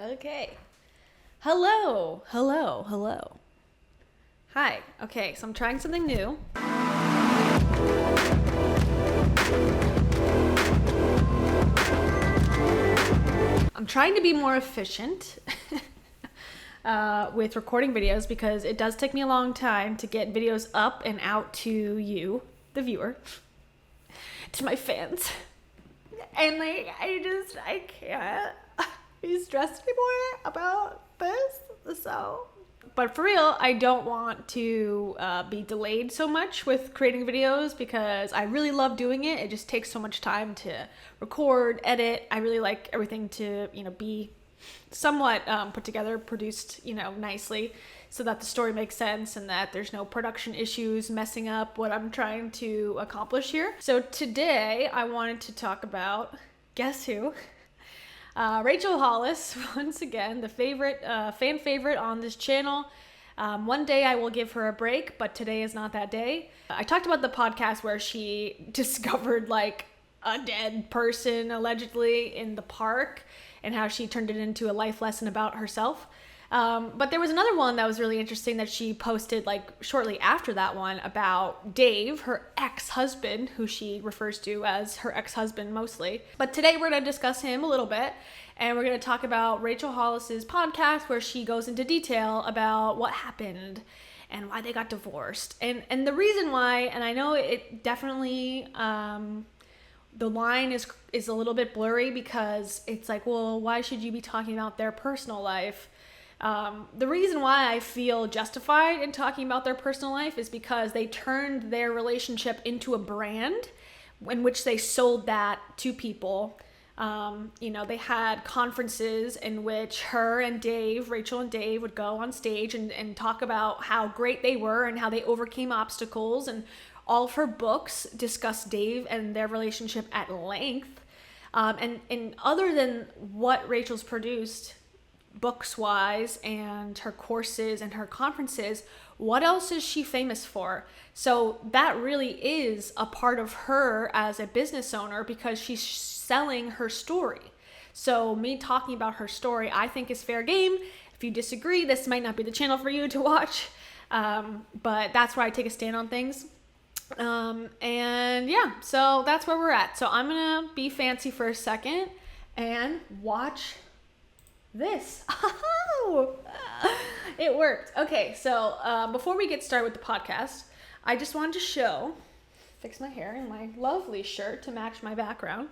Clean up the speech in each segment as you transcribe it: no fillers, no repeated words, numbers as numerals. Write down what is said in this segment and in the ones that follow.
Okay. Hello. Hello. Hello. Hi. Okay, so I'm trying something new. I'm trying to be more efficient with recording videos because it does take me a long time to get videos up and out to you, the viewer, to my fans. And I can't be stressed anymore about this. So, but for real, I don't want to be delayed so much with creating videos because I really love doing it. It just takes so much time to record, edit. I really like everything to, be somewhat put together, produced, nicely, so that the story makes sense and that there's no production issues messing up what I'm trying to accomplish here. So today I wanted to talk about, guess who? Rachel Hollis, once again, the fan favorite on this channel. One day I will give her a break, but today is not that day. I talked about the podcast where she discovered like a dead person allegedly in the park and how she turned it into a life lesson about herself. But there was another one that was really interesting that she posted like shortly after that one about Dave, her ex-husband, who she refers to as her ex-husband mostly. But today we're going to discuss him a little bit, and we're going to talk about Rachel Hollis's podcast where she goes into detail about what happened and why they got divorced. And the reason why, and I know it definitely the line is a little bit blurry because it's like, well, why should you be talking about their personal life? The reason why I feel justified in talking about their personal life is because they turned their relationship into a brand in which they sold that to people. They had conferences in which Rachel and Dave would go on stage and talk about how great they were and how they overcame obstacles, and all of her books discuss Dave and their relationship at length. And other than what Rachel's produced books-wise and her courses and her conferences, what else is she famous for? So that really is a part of her as a business owner because she's selling her story. So me talking about her story, I think is fair game. If you disagree, this might not be the channel for you to watch. But that's where I take a stand on things. So that's where we're at. So I'm gonna be fancy for a second and watch this. Oh, it worked. Okay, so before we get started with the podcast, I just wanted to fix my hair in my lovely shirt to match my background.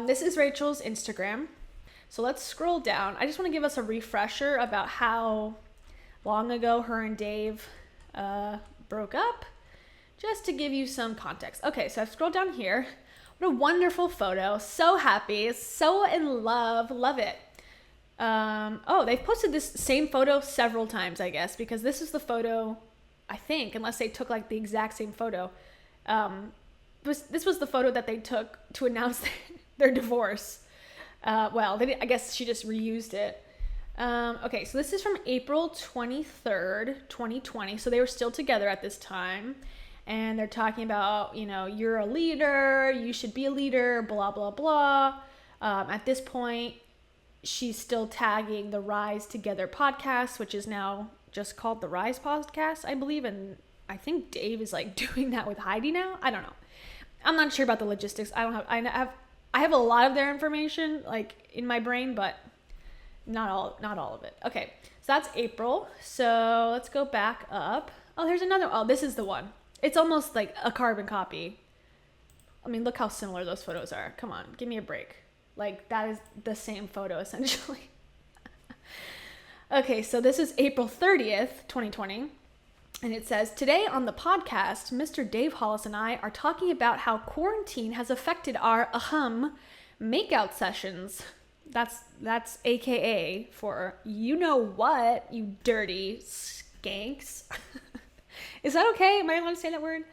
This is Rachel's Instagram. So let's scroll down. I just want to give us a refresher about how long ago her and Dave broke up, just to give you some context. Okay, so I've scrolled down here. What a wonderful photo. So happy. So in love. Love it. They've posted this same photo several times, I guess, because this is the photo, I think, unless they took like the exact same photo. This was the photo that they took to announce their divorce. I guess she just reused it. Okay, so this is from April 23rd, 2020. So they were still together at this time. And they're talking about, you're a leader, you should be a leader, blah, blah, blah. At this point, she's still tagging the Rise Together podcast, which is now just called the Rise podcast, I believe. And I think Dave is like doing that with Heidi now. I don't know. I'm not sure about the logistics. I have a lot of their information like in my brain, but not all of it. Okay. So that's April. So let's go back up. Oh, there's another. Oh, this is the one. It's almost like a carbon copy. I mean, look how similar those photos are. Come on, give me a break. Like, that is the same photo, essentially. Okay, so this is April 30th, 2020. And it says, today on the podcast, Mr. Dave Hollis and I are talking about how quarantine has affected our, makeout sessions. That's AKA for you know what, you dirty skanks. Is that okay? Am I allowed to say that word?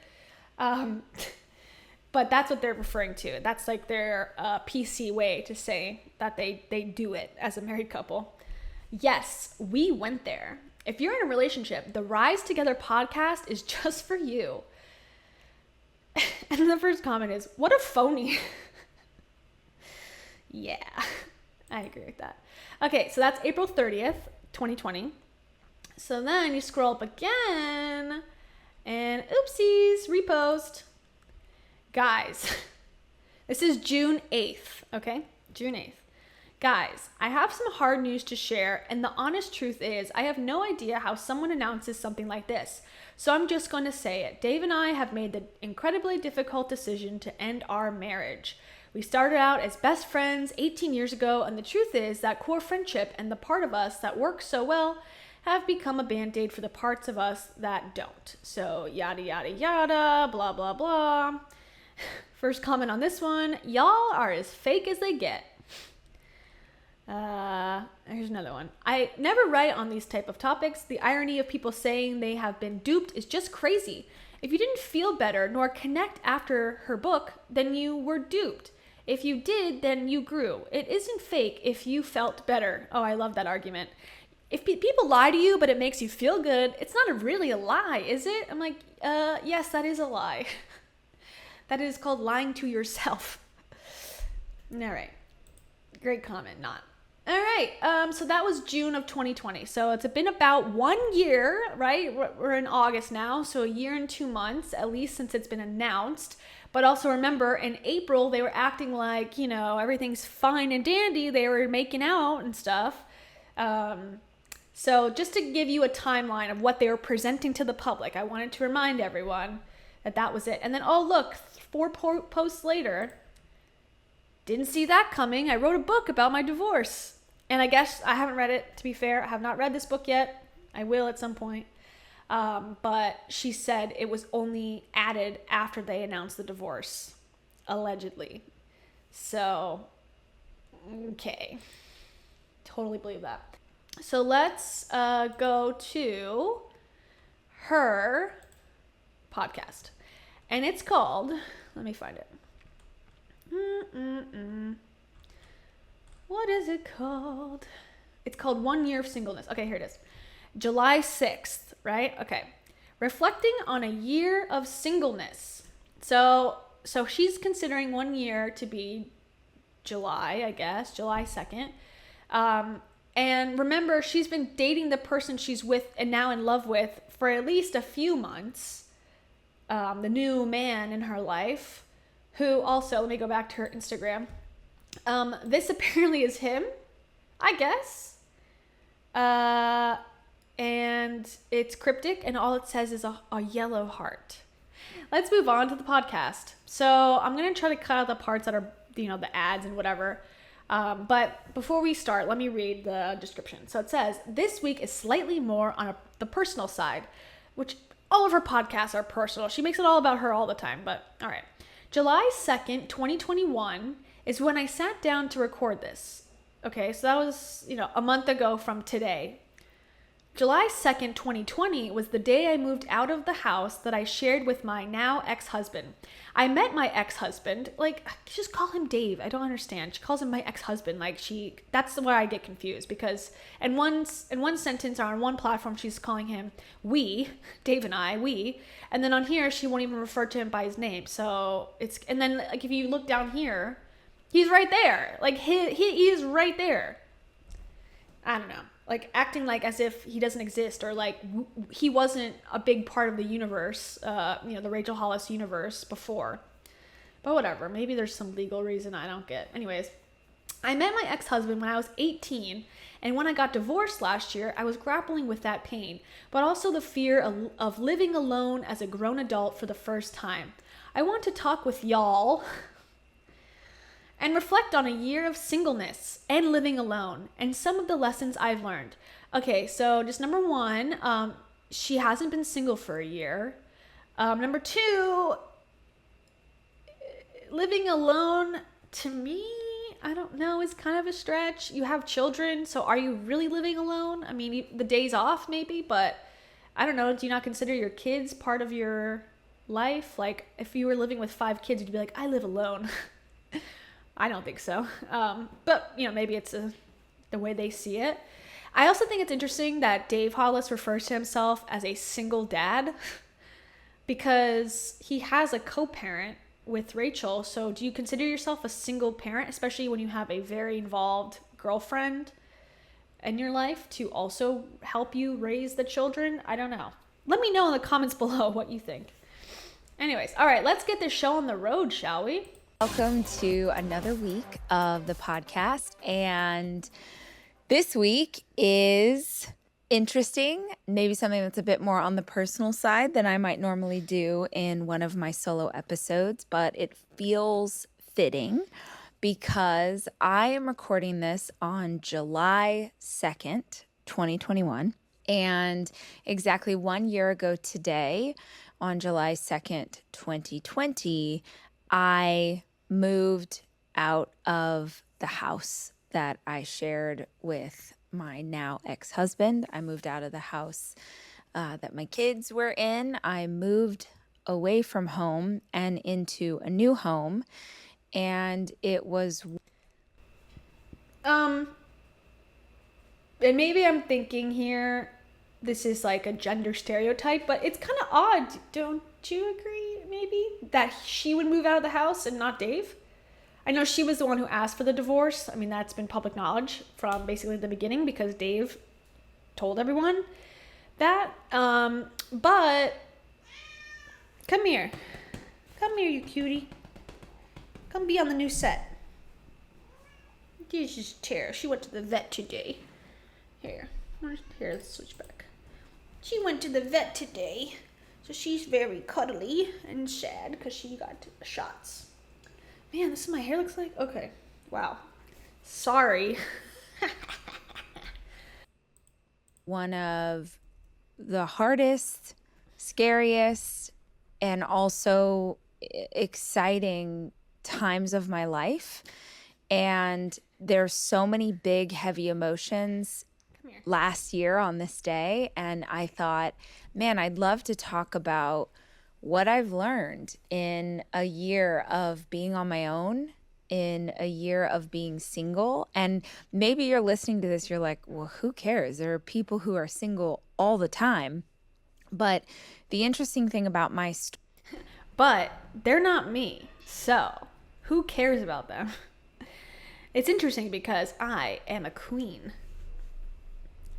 But that's what they're referring to. That's like their PC way to say that they do it as a married couple. Yes, we went there. If you're in a relationship, the Rise Together podcast is just for you. And the first comment is, what a phony. Yeah. I agree with that. Okay, so that's April 30th, 2020. So then you scroll up again and oopsies, repost. Guys, this is June 8th, okay? June 8th. Guys, I have some hard news to share, and the honest truth is I have no idea how someone announces something like this. So I'm just going to say it. Dave and I have made the incredibly difficult decision to end our marriage. We started out as best friends 18 years ago, and the truth is that core friendship and the part of us that works so well have become a band-aid for the parts of us that don't. So yada, yada, yada, blah, blah, blah. First comment on this one, y'all are as fake as they get. Here's another one. I never write on these type of topics. The irony of people saying they have been duped is just crazy. If you didn't feel better nor connect after her book, then you were duped. If you did, then you grew. It isn't fake if you felt better. Oh, I love that argument. If people lie to you, but it makes you feel good, it's not really a lie, is it? I'm like, yes, that is a lie. That is called lying to yourself. All right. Great comment, not. All right, so that was June of 2020. So it's been about 1 year, right? We're in August now, so a year and 2 months, at least since it's been announced. But also remember, in April, they were acting like, everything's fine and dandy. They were making out and stuff. So just to give you a timeline of what they were presenting to the public, I wanted to remind everyone that that was it. And then, oh, look, 4 posts later, didn't see that coming. I wrote a book about my divorce. And I guess I haven't read it, to be fair. I have not read this book yet. I will at some point. But she said it was only added after they announced the divorce, allegedly. So, okay. Totally believe that. So let's go to her podcast. And it's called, let me find it. What is it called? It's called 1 Year of Singleness. Okay, here it is. July 6th, right? Okay. Reflecting on a year of singleness. So she's considering 1 year to be July, I guess, July 2nd. And remember, she's been dating the person she's with and now in love with for at least a few months. The new man in her life. Who also, let me go back to her Instagram. This apparently is him, I guess. And it's cryptic, and all it says is a yellow heart. Let's move on to the podcast. So I'm going to try to cut out the parts that are, the ads and whatever. But before we start, let me read the description. So it says, this week is slightly more on the personal side, which all of her podcasts are personal. She makes it all about her all the time, but all right. July 2nd, 2021 is when I sat down to record this. Okay, so that was, a month ago from today. July 2nd, 2020 was the day I moved out of the house that I shared with my now ex-husband. I met my ex-husband, just call him Dave. I don't understand. She calls him my ex-husband. That's where I get confused because in one sentence or on one platform, she's calling him we, Dave and I, we. And then on here, she won't even refer to him by his name. So and then if you look down here, he's right there. He is right there. I don't know. Acting as if he doesn't exist or he wasn't a big part of the universe, the Rachel Hollis universe before. But whatever, maybe there's some legal reason I don't get. Anyways, I met my ex-husband when I was 18, and when I got divorced last year, I was grappling with that pain, but also the fear of living alone as a grown adult for the first time. I want to talk with y'all and reflect on a year of singleness and living alone and some of the lessons I've learned. Okay, so just number 1, she hasn't been single for a year. Number 2, living alone, to me, I don't know, is kind of a stretch. You have children, so are you really living alone? I mean, the days off maybe, but I don't know, do you not consider your kids part of your life? If you were living with 5 kids, you'd be like, I live alone. I don't think so. But, maybe it's the way they see it. I also think it's interesting that Dave Hollis refers to himself as a single dad because he has a co-parent with Rachel. So do you consider yourself a single parent, especially when you have a very involved girlfriend in your life to also help you raise the children. I don't know. Let me know in the comments below what you think. Anyways, all right, let's get this show on the road, shall we? Welcome to another week of the podcast. And this week is interesting, maybe something that's a bit more on the personal side than I might normally do in one of my solo episodes, but it feels fitting because I am recording this on July 2nd, 2021. And exactly 1 year ago today, on July 2nd, 2020, I moved out of the house that I shared with my now ex-husband. I moved out of the house that my kids were in. I moved away from home and into a new home. And it was... And maybe I'm thinking here, this is like a gender stereotype, but it's kind of odd, don't you agree, maybe? That she would move out of the house and not Dave? I know she was the one who asked for the divorce. I mean, that's been public knowledge from basically the beginning because Dave told everyone that. But come here. Come here, you cutie. Come be on the new set. This is Tara. She went to the vet today. Here, let's switch back. She went to the vet today, so she's very cuddly and sad because she got shots. Man, this is what my hair looks like? Okay. Wow. Sorry. One of the hardest, scariest, and also exciting times of my life. And there's so many big, heavy emotions last year on this day. And I thought, man, I'd love to talk about what I've learned in a year of being on my own, in a year of being single. And maybe you're listening to this, you're like, well, who cares? There are people who are single all the time. But the interesting thing about my story... But they're not me. So who cares about them? It's interesting because I am a queen.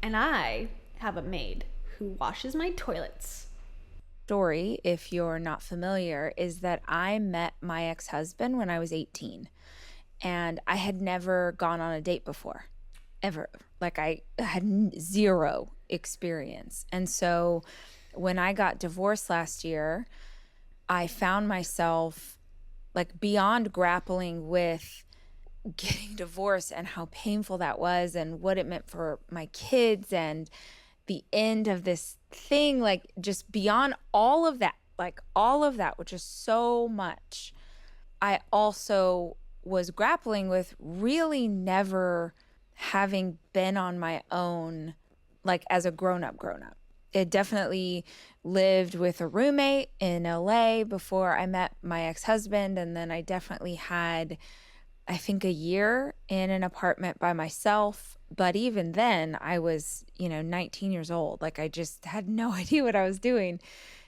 And I have a maid who washes my toilets. Story, if you're not familiar, is that I met my ex-husband when I was 18, and I had never gone on a date before, ever. Like, I had zero experience. And so when I got divorced last year, I found myself like beyond grappling with getting divorced and how painful that was and what it meant for my kids and the end of this thing, like just beyond all of that, which is so much. I also was grappling with really never having been on my own, like as a grown-up. It definitely lived with a roommate in LA before I met my ex-husband. And then I definitely had, I think, a year in an apartment by myself. But even then I was, 19 years old. Like I just had no idea what I was doing.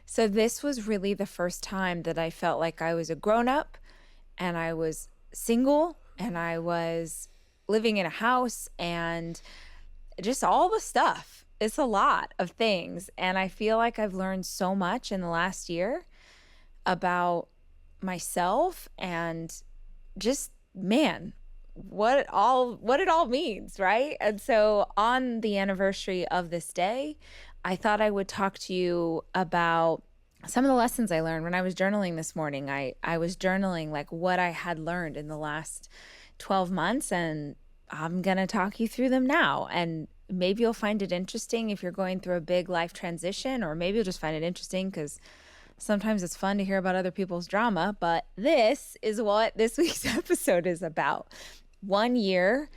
So this was really the first time that I felt like I was a grown-up and I was single and I was living in a house and just all the stuff. It's a lot of things. And I feel like I've learned so much in the last year about myself and just, man, what it all means, right? And so on the anniversary of this day, I thought I would talk to you about some of the lessons I learned when I was journaling this morning. I was journaling like what I had learned in the last 12 months, and I'm going to talk you through them now. And maybe you'll find it interesting if you're going through a big life transition, or maybe you'll just find it interesting because sometimes it's fun to hear about other people's drama. But this is what this week's episode is about. 1 year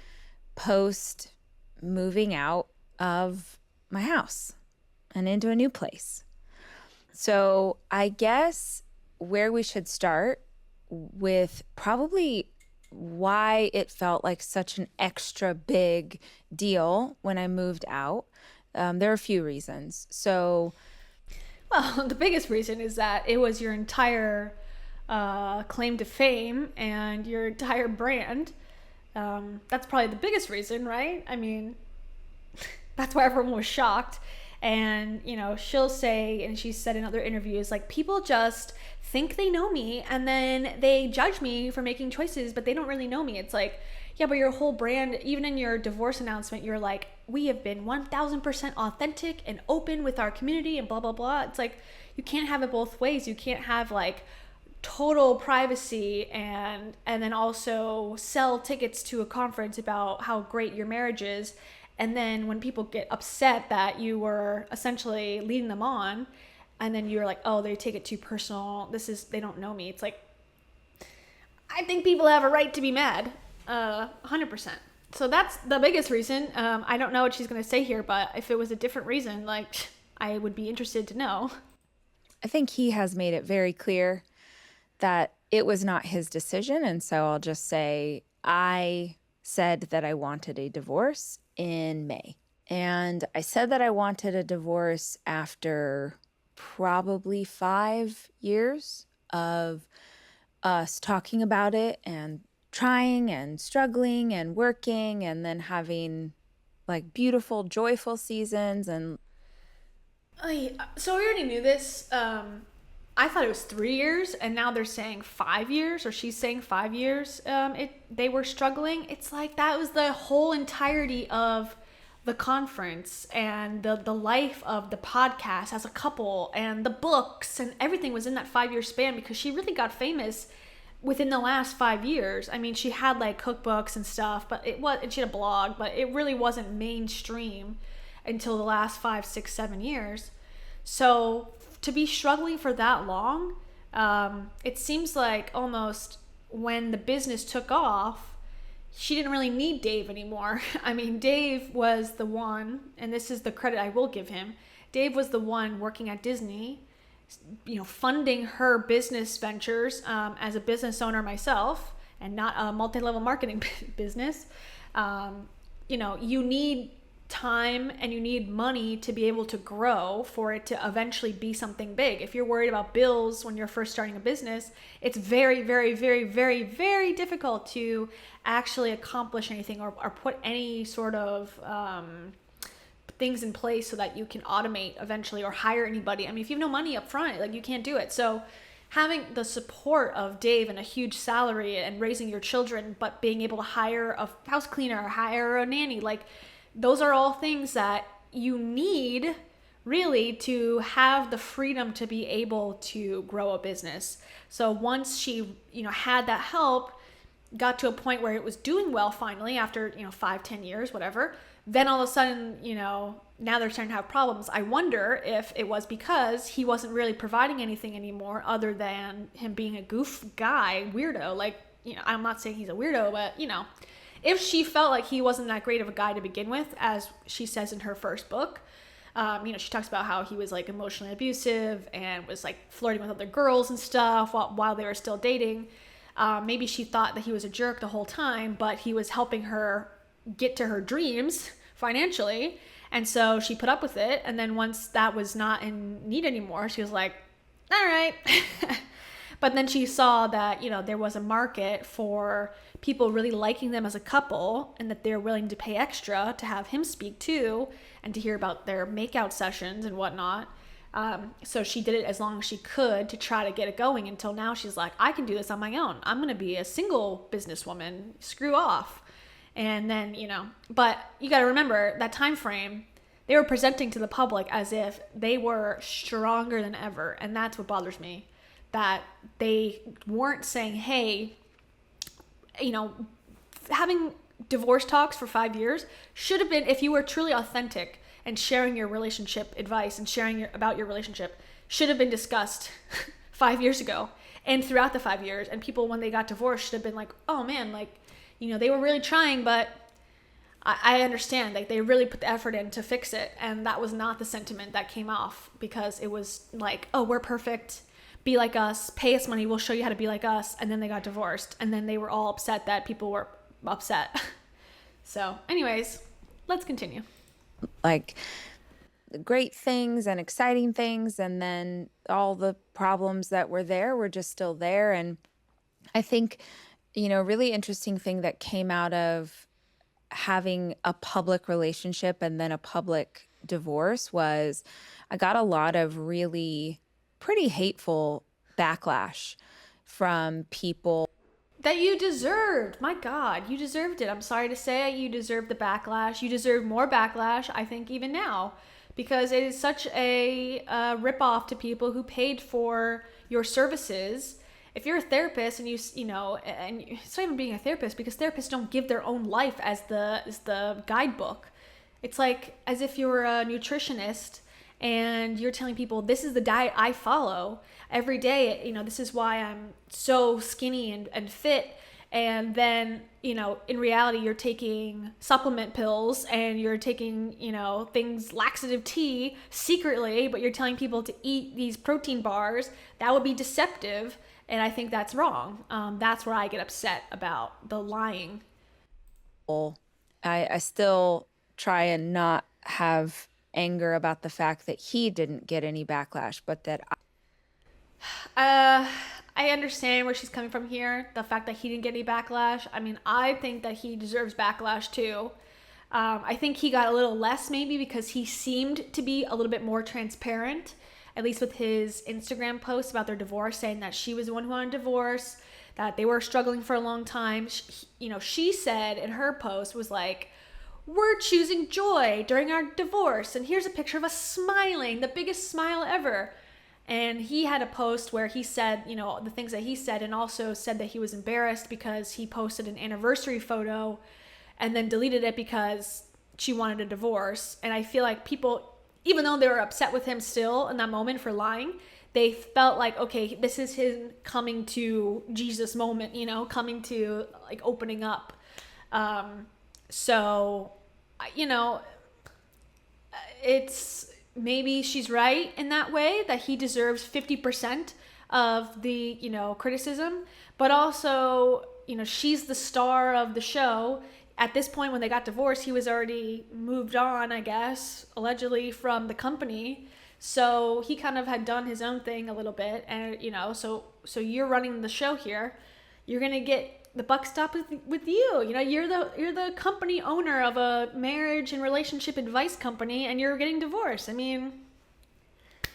post moving out of my house and into a new place. So I guess where we should start with probably why it felt like such an extra big deal when I moved out. There are a few reasons. So, well, the biggest reason is that it was your entire claim to fame and your entire brand. That's probably the biggest reason, right? I mean, that's why everyone was shocked. And, she'll say, and she said in other interviews, like, people just think they know me and then they judge me for making choices, but they don't really know me. It's like, yeah, but your whole brand, even in your divorce announcement, you're like, we have been 1000% authentic and open with our community and blah, blah, blah. It's like, you can't have it both ways. You can't have like total privacy and then also sell tickets to a conference about how great your marriage is, and then when people get upset that you were essentially leading them on, and then you're like, oh, they take it too personal, they don't know me. It's like, I think people have a right to be mad, 100%. So that's the biggest reason. I don't know what she's going to say here, but if it was a different reason, like, I would be interested to know. I think he has made it very clear that it was not his decision. And so I'll just say, I said that I wanted a divorce in May. And I said that I wanted a divorce after probably 5 years of us talking about it and trying and struggling and working, and then having like beautiful, joyful seasons. And So we already knew this. I thought it was 3 years, and now they're saying 5 years, or she's saying 5 years. They were struggling. It's like that was the whole entirety of the conference and the life of the podcast as a couple, and the books and everything was in that 5 year span, because she really got famous within the last 5 years. I mean, she had like cookbooks and stuff, but and she had a blog, but it really wasn't mainstream until the last 5, 6, 7 years. So to be struggling for that long, it seems like almost when the business took off, she didn't really need Dave anymore. I mean, Dave was the one, and this is the credit I will give him, Dave was the one working at Disney, funding her business ventures, as a business owner myself, and not a multi-level marketing business. You need time and you need money to be able to grow for it to eventually be something big. If you're worried about bills when you're first starting a business, it's very, very, very, very, very difficult to actually accomplish anything or put any sort of things in place so that you can automate eventually or hire anybody. I mean, if you have no money up front, like, you can't do it. So having the support of Dave and a huge salary and raising your children, but being able to hire a house cleaner or hire a nanny, like, those are all things that you need really to have the freedom to be able to grow a business. So once she, had that help, got to a point where it was doing well finally after, 5, 10 years, whatever, then all of a sudden, now they're starting to have problems. I wonder if it was because he wasn't really providing anything anymore other than him being a goof guy, weirdo. Like, I'm not saying he's a weirdo, but, if she felt like he wasn't that great of a guy to begin with, as she says in her first book, she talks about how he was like emotionally abusive and was like flirting with other girls and stuff while they were still dating. Maybe she thought that he was a jerk the whole time, but he was helping her get to her dreams financially. And so she put up with it. And then once that was not in need anymore, she was like, all right. But then she saw that, there was a market for people really liking them as a couple, and that they're willing to pay extra to have him speak too, and to hear about their makeout sessions and whatnot. So she did it as long as she could to try to get it going, until now she's like, I can do this on my own. I'm going to be a single businesswoman. Screw off. And then, but you got to remember that time frame, they were presenting to the public as if they were stronger than ever. And that's what bothers me. That they weren't saying, hey, having divorce talks for 5 years should have been, if you were truly authentic and sharing your relationship advice and sharing about your relationship, should have been discussed 5 years ago and throughout the 5 years. And people, when they got divorced, should have been like, oh man, like, they were really trying, but I understand, like, they really put the effort in to fix it. And that was not the sentiment that came off, because it was like, oh, we're perfect. Be like us, pay us money, we'll show you how to be like us. And then they got divorced, and then they were all upset that people were upset. So anyways, let's continue. Like, great things and exciting things, and then all the problems that were there were just still there. And I think, really interesting thing that came out of having a public relationship and then a public divorce was I got a lot of really pretty hateful backlash from people. That you deserved. My God, you deserved it. I'm sorry to say it. You deserve the backlash. You deserve more backlash, I think, even now, because it is such a ripoff to people who paid for your services. If you're a therapist and and it's not even being a therapist because therapists don't give their own life as the guidebook. It's like as if you're a nutritionist and you're telling people this is the diet I follow every day. This is why I'm so skinny and fit. And then, in reality, you're taking supplement pills and you're taking, things, laxative tea secretly, but you're telling people to eat these protein bars. That would be deceptive. And I think that's wrong. That's where I get upset about the lying. I still try and not have anger about the fact that he didn't get any backlash, but that I understand where she's coming from here. The fact that he didn't get any backlash. I mean, I think that he deserves backlash too. I think he got a little less maybe because he seemed to be a little bit more transparent, at least with his Instagram posts about their divorce, saying that she was the one who wanted a divorce, that they were struggling for a long time. She said in her post was like, we're choosing joy during our divorce, and here's a picture of us smiling, the biggest smile ever. And he had a post where he said, the things that he said, and also said that he was embarrassed because he posted an anniversary photo and then deleted it because she wanted a divorce. And I feel like people, even though they were upset with him still in that moment for lying, they felt like, okay, this is his coming to Jesus moment, coming to like opening up. So, it's maybe she's right in that way that he deserves 50% of the, criticism, but also, she's the star of the show. At this point, when they got divorced, he was already moved on, I guess, allegedly from the company. So he kind of had done his own thing a little bit. And, so you're running the show here. You're going to get the buck stop with you. You're the company owner of a marriage and relationship advice company, and you're getting divorced. I mean,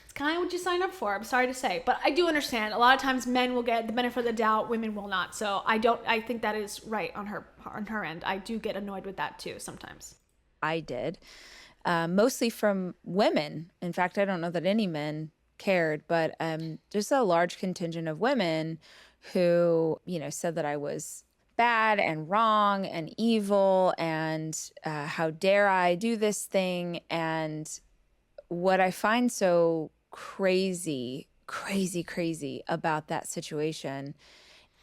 it's kind of what you signed up for. I'm sorry to say, but I do understand. A lot of times, men will get the benefit of the doubt, women will not. So I think that is right on her end. I do get annoyed with that too sometimes. I did, mostly from women. In fact, I don't know that any men cared, but just a large contingent of women who, said that I was bad and wrong and evil and how dare I do this thing. And what I find so crazy about that situation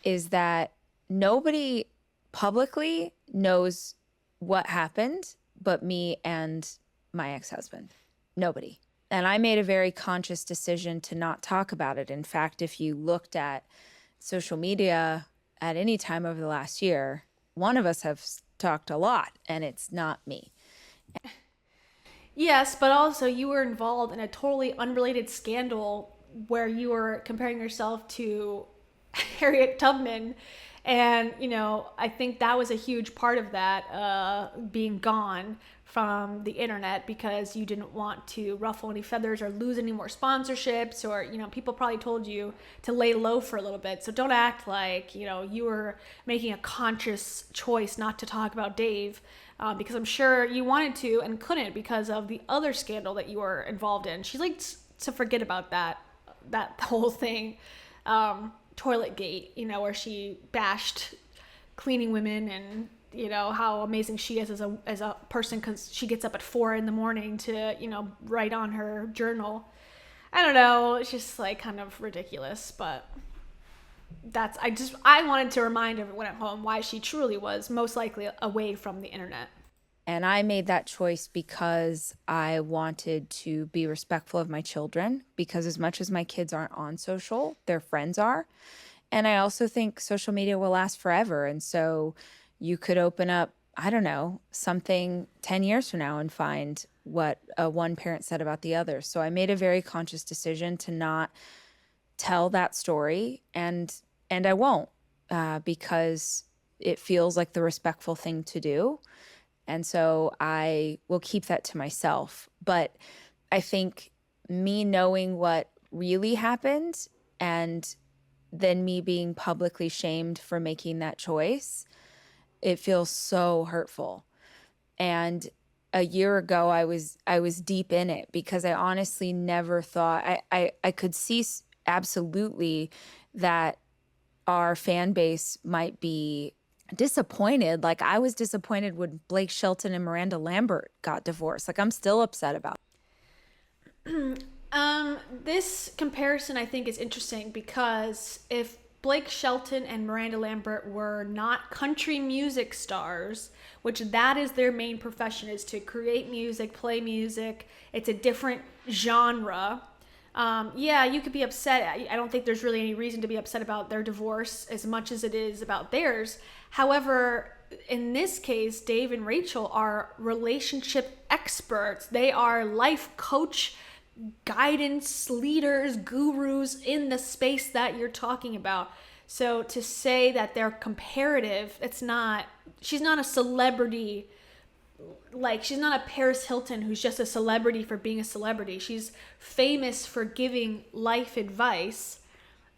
is that nobody publicly knows what happened but me and my ex-husband. Nobody. And I made a very conscious decision to not talk about it. In fact, if you looked at social media at any time over the last year, one of us has talked a lot, and it's not me. Yes, but also you were involved in a totally unrelated scandal where you were comparing yourself to Harriet Tubman. And, I think that was a huge part of that being gone from the internet because you didn't want to ruffle any feathers or lose any more sponsorships, or people probably told you to lay low for a little bit. So don't act like you were making a conscious choice not to talk about Dave, because I'm sure you wanted to and couldn't because of the other scandal that you were involved in. She likes to forget about that whole thing, toilet gate, where she bashed cleaning women and how amazing she is as a person because she gets up at 4 a.m. to write on her journal. I don't know, it's just like kind of ridiculous, but I wanted to remind everyone at home why she truly was most likely away from the internet. And I made that choice because I wanted to be respectful of my children, because as much as my kids aren't on social, their friends are. And I also think social media will last forever. And so you could open up, I don't know, something 10 years from now and find what one parent said about the other. So I made a very conscious decision to not tell that story, and I won't. because it feels like the respectful thing to do. And so I will keep that to myself. But I think me knowing what really happened and then me being publicly shamed for making that choice, it feels so hurtful. And a year ago I was deep in it because I honestly never thought I could see absolutely that our fan base might be disappointed. Like I was disappointed when Blake Shelton and Miranda Lambert got divorced. Like I'm still upset about This comparison I think is interesting because if Blake Shelton and Miranda Lambert were not country music stars, which that is their main profession, is to create music, play music. It's a different genre. Yeah, you could be upset. I don't think there's really any reason to be upset about their divorce as much as it is about theirs. However, in this case, Dave and Rachel are relationship experts. They are life coach, guidance leaders, gurus in the space that you're talking about. So to say that they're comparative, it's not, she's not a celebrity. Like, she's not a Paris Hilton who's just a celebrity for being a celebrity. She's famous for giving life advice,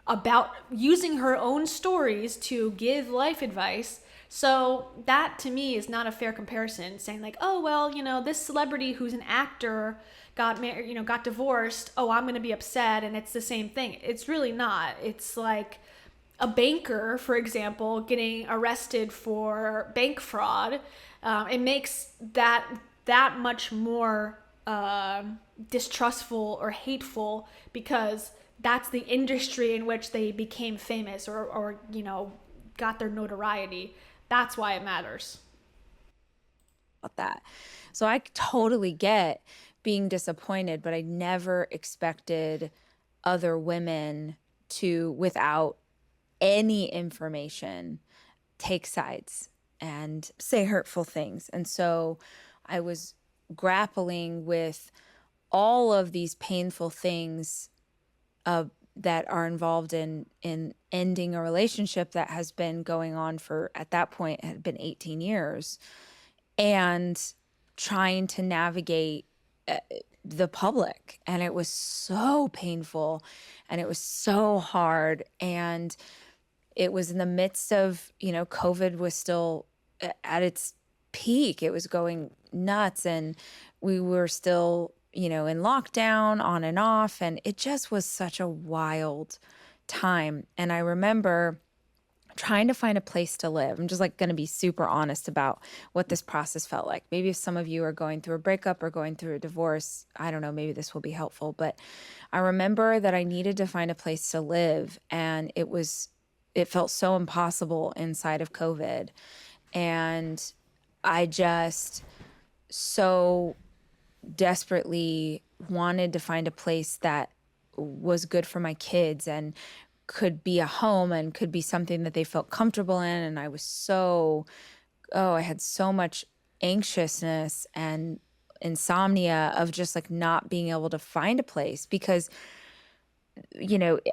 about using her own stories to give life advice. So that to me is not a fair comparison, saying like, oh well, this celebrity who's an actor got married, got divorced. Oh, I'm going to be upset, and it's the same thing. It's really not. It's like a banker, for example, getting arrested for bank fraud. It makes that much more distrustful or hateful because that's the industry in which they became famous or got their notoriety. That's why it matters. that. So I totally get being disappointed, but I never expected other women to, without any information, take sides and say hurtful things. And so I was grappling with all of these painful things that are involved in ending a relationship that has been going on for, at that point, it had been 18 years, and trying to navigate the public. And it was so painful and it was so hard. And it was in the midst of, COVID was still at its peak. It was going nuts and we were still, in lockdown on and off. And it just was such a wild time. And I remember trying to find a place to live. I'm just like going to be super honest about what this process felt like. Maybe if some of you are going through a breakup or going through a divorce, I don't know, maybe this will be helpful. But I remember that I needed to find a place to live, and it felt so impossible inside of COVID. And I just so desperately wanted to find a place that was good for my kids and could be a home and could be something that they felt comfortable in. And I was I had so much anxiousness and insomnia of just like not being able to find a place because,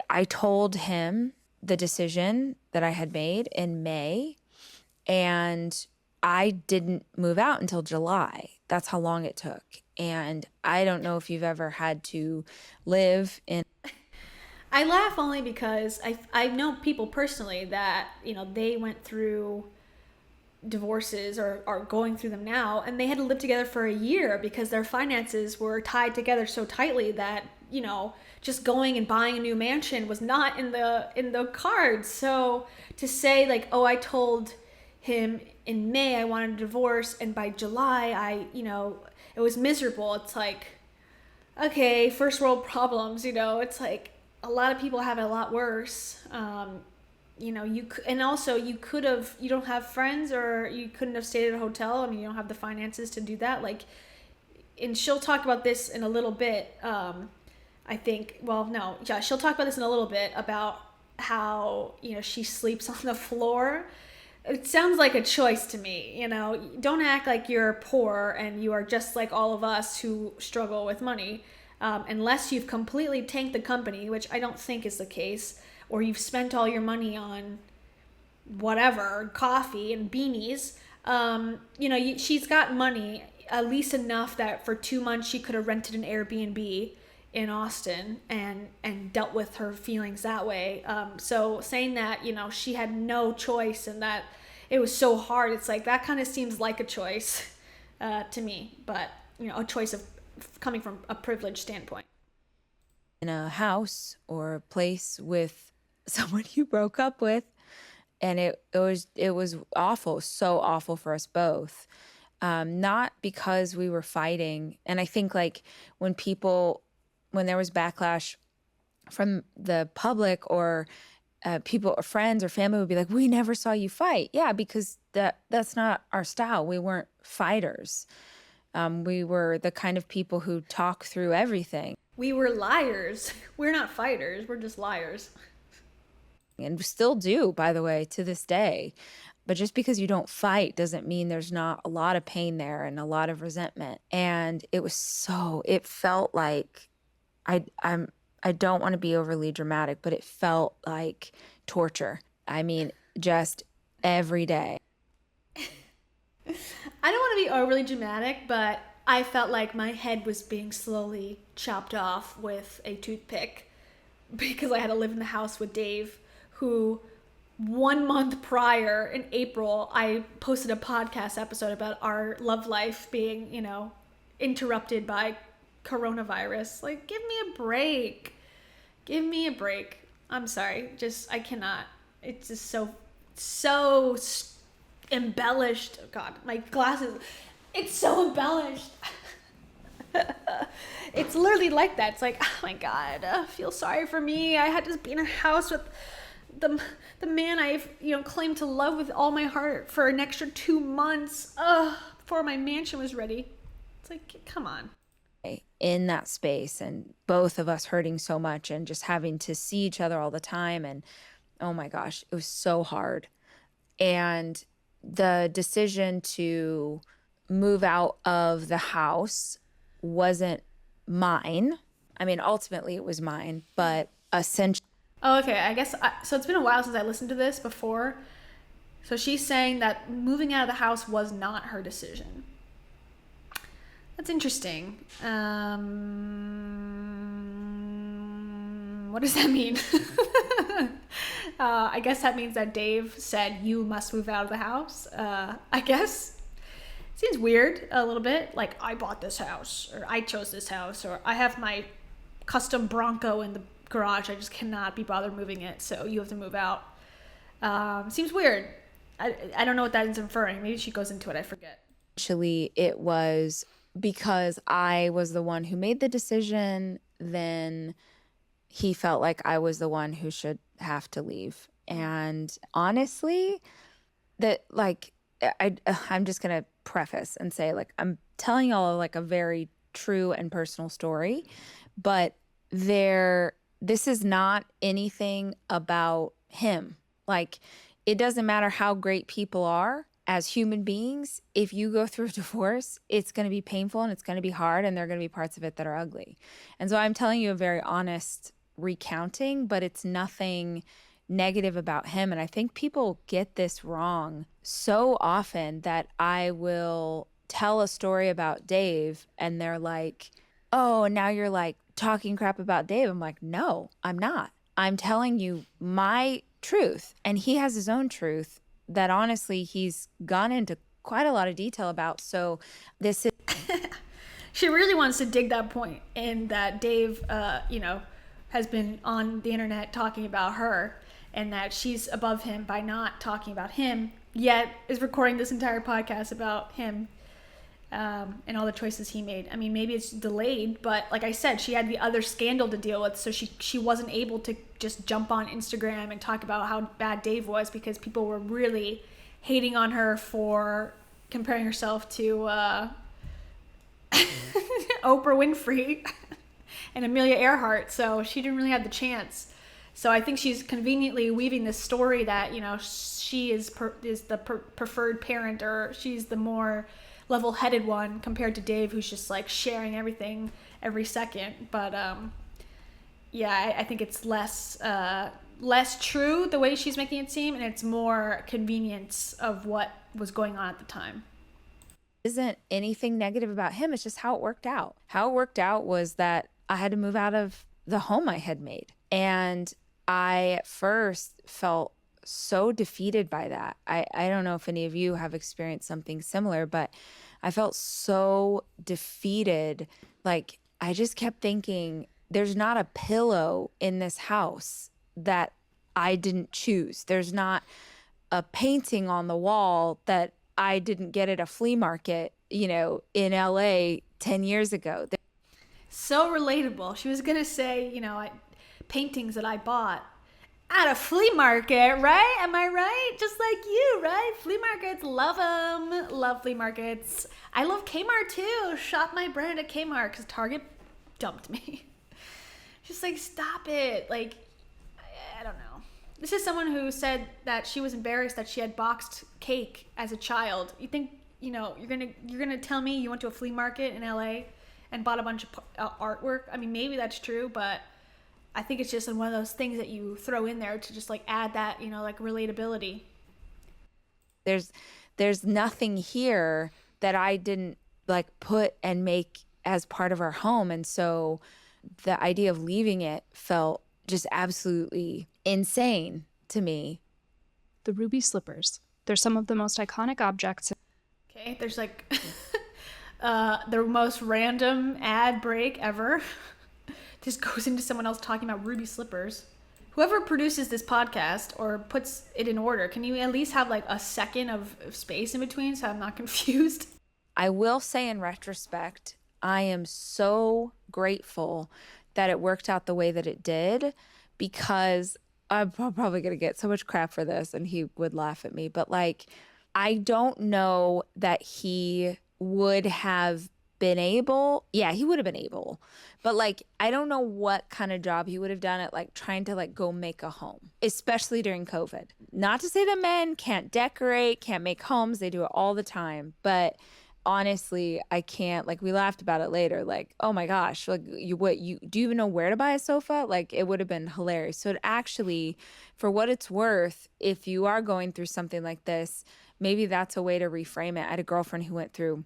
I told him the decision that I had made in May, and I didn't move out until July. That's how long it took. And I don't know if you've ever had to live in. I laugh only because I know people personally that, they went through divorces or are going through them now, and they had to live together for a year because their finances were tied together so tightly that, just going and buying a new mansion was not in the cards. So to say like, oh, I told him in May I wanted a divorce and by July it was miserable. It's like, okay, first world problems, it's like a lot of people have it a lot worse. You don't have friends, or you couldn't have stayed at a hotel. I mean, you don't have the finances to do that. Like, and she'll talk about this in a little bit. I think, well, no, yeah, she'll talk about this in a little bit about how, she sleeps on the floor. It sounds like a choice to me, don't act like you're poor and you are just like all of us who struggle with money. Unless you've completely tanked the company, which I don't think is the case, or you've spent all your money on whatever, coffee and beanies. She's got money, at least enough that for 2 months she could have rented an Airbnb in Austin and dealt with her feelings that way. So saying that, she had no choice and that it was so hard, it's like that kind of seems like a choice to me, but a choice of coming from a privileged standpoint. In a house or a place with someone you broke up with, and it was awful, so awful for us both. Not because we were fighting, and I think like when there was backlash from the public or people or friends or family would be like, we never saw you fight. Yeah, because that's not our style. We weren't fighters. We were the kind of people who talk through everything. We were liars. We're not fighters. We're just liars. And still do, by the way, to this day. But just because you don't fight doesn't mean there's not a lot of pain there and a lot of resentment. And it felt like, I don't want to be overly dramatic, but it felt like torture. I mean, just every day. I don't want to be overly dramatic, but I felt like my head was being slowly chopped off with a toothpick because I had to live in the house with Dave, who 1 month prior in April, I posted a podcast episode about our love life being, interrupted by coronavirus. Like, give me a break. Give me a break. I'm sorry. I cannot. It's just so embellished. Oh God, my glasses. It's so embellished. It's literally like that. It's like, oh my God, feel sorry for me. I had to be in a house with the man I've claimed to love with all my heart for an extra 2 months before my mansion was ready. It's like, come on. In that space, and both of us hurting so much and just having to see each other all the time, and oh my gosh, it was so hard. And the decision to move out of the house wasn't mine. I mean, ultimately it was mine, but essentially. Oh, okay. I guess, so it's been a while since I listened to this before. So she's saying that moving out of the house was not her decision. That's interesting. What does that mean? I guess that means that Dave said, you must move out of the house. I guess. Seems weird a little bit. Like, I bought this house, or I chose this house, or I have my custom Bronco in the garage. I just cannot be bothered moving it, so you have to move out. Seems weird. I don't know what that is inferring. Maybe she goes into it. I forget. Actually, it was because I was the one who made the decision, then he felt like I was the one who should have to leave. And honestly, that like, I'm just going to preface and say, like, I'm telling y'all like a very true and personal story, but this is not anything about him. Like, it doesn't matter how great people are as human beings. If you go through a divorce, it's going to be painful and it's going to be hard, and there are going to be parts of it that are ugly. And so I'm telling you a very honest recounting, but it's nothing negative about him. And I think people get this wrong so often, that I will tell a story about Dave and they're like, oh, now you're like talking crap about Dave. I'm like, no, I'm not. I'm telling you my truth, and he has his own truth that honestly he's gone into quite a lot of detail about. So this is she really wants to dig that point in that Dave has been on the internet talking about her, and that she's above him by not talking about him, yet is recording this entire podcast about him and all the choices he made. I mean, maybe it's delayed, but like I said, she had the other scandal to deal with, so she wasn't able to just jump on Instagram and talk about how bad Dave was, because people were really hating on her for comparing herself to Oprah Winfrey and Amelia Earhart, so she didn't really have the chance. So I think she's conveniently weaving this story that, she is the preferred parent, or she's the more level-headed one compared to Dave, who's just like sharing everything every second. But yeah, I think it's less less true the way she's making it seem, and it's more convenience of what was going on at the time. Isn't anything negative about him. It's just how it worked out. How it worked out was that I had to move out of the home I had made. And I at first felt so defeated by that. I don't know if any of you have experienced something similar, but I felt so defeated. Like I just kept thinking, there's not a pillow in this house that I didn't choose. There's not a painting on the wall that I didn't get at a flea market, in LA 10 years ago. So relatable. She was gonna say, paintings that I bought at a flea market, right? Am I right? Just like you, right? Flea markets, love them. Love flea markets. I love Kmart too. Shop my brand at Kmart because Target dumped me. Just like, stop it. Like, I don't know. This is someone who said that she was embarrassed that she had boxed cake as a child. You think, you're gonna tell me you went to a flea market in LA and bought a bunch of artwork? I mean, maybe that's true, but I think it's just one of those things that you throw in there to just like add that, like relatability. There's nothing here that I didn't like put and make as part of our home. And so the idea of leaving it felt just absolutely insane to me. The ruby slippers. They're some of the most iconic objects. Okay, there's like the most random ad break ever. Just goes into someone else talking about ruby slippers. Whoever produces this podcast or puts it in order, can you at least have like a second of space in between so I'm not confused? I will say in retrospect, I am so grateful that it worked out the way that it did, because I'm probably going to get so much crap for this and he would laugh at me. But like, I don't know that he would have been able. Yeah, he would have been able. But like, I don't know what kind of job he would have done at like trying to like go make a home, especially during COVID. Not to say that men can't decorate, can't make homes. They do it all the time. But honestly, I can't, like, we laughed about it later. Like, oh my gosh, like you do you even know where to buy a sofa? Like, it would have been hilarious. So it actually, for what it's worth, if you are going through something like this, maybe that's a way to reframe it. I had a girlfriend who went through.